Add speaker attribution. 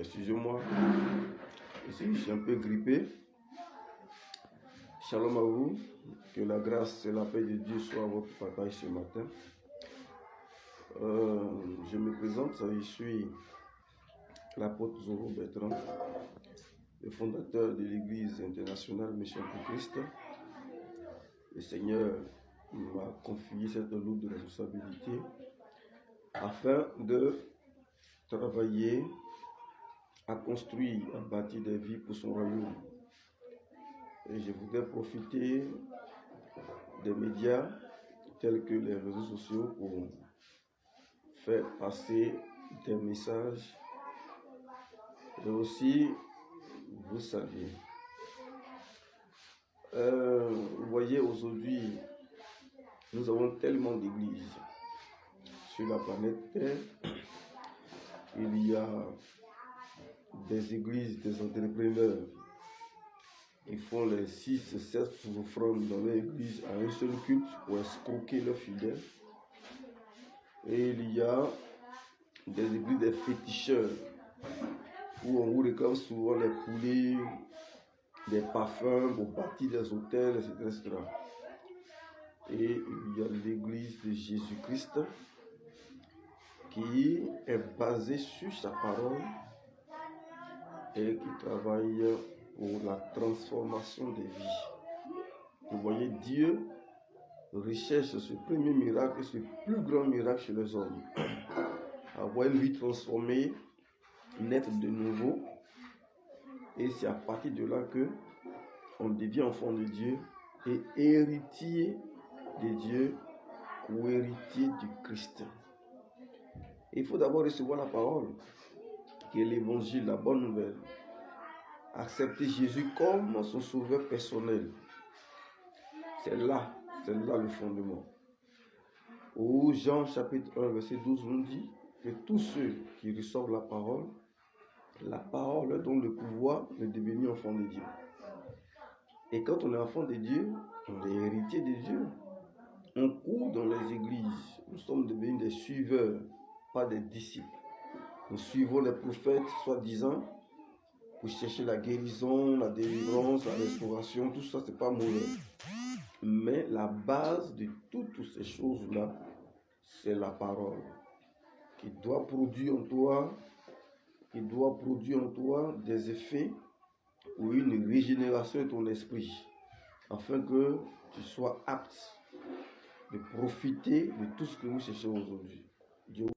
Speaker 1: Excusez-moi, je suis un peu grippé. Shalom à vous, que la grâce et la paix de Dieu soient à votre partage ce matin. Je me présente, je suis l'apôtre Zoro Bertrand, le fondateur de l'Église internationale Mission pour Christ. Le Seigneur m'a confié cette lourde responsabilité afin de travailler à construire, à bâtir des vies pour son royaume. Et je voudrais profiter des médias tels que les réseaux sociaux pour faire passer des messages et aussi vous saluer. Vous voyez, aujourd'hui, nous avons tellement d'églises sur la planète Terre. Il y a des églises, des entrepreneurs qui font les 6-7 offrandes dans leur église à un seul culte pour escroquer leurs fidèles. Et il y a des églises des féticheurs où on vous réclame souvent les poulets, des parfums pour bâtir des hôtels, etc. Et il y a l'église de Jésus-Christ qui est basée sur sa parole et qui travaille pour la transformation des vies. Vous voyez, Dieu recherche ce premier miracle, ce plus grand miracle chez les hommes. Avoir une vie transformée, naître de nouveau. Et c'est à partir de là que on devient enfant de Dieu et héritier de Dieu ou héritier du Christ. Il faut d'abord recevoir la parole, qui est l'évangile, la bonne nouvelle. Accepter Jésus comme son sauveur personnel. C'est là le fondement. Au Jean chapitre 1, verset 12, on dit que tous ceux qui reçoivent la parole donne le pouvoir de devenir enfant de Dieu. Et quand on est enfant de Dieu, on est héritier de Dieu. On court dans les églises. Nous sommes devenus des suiveurs, pas des disciples. Nous suivons les prophètes, soi-disant, pour chercher la guérison, la délivrance, la restauration. Tout ça, c'est pas mauvais. Mais la base de toutes ces choses-là, c'est la parole qui doit produire en toi, des effets ou une régénération de ton esprit, afin que tu sois apte de profiter de tout ce que nous cherchons aujourd'hui.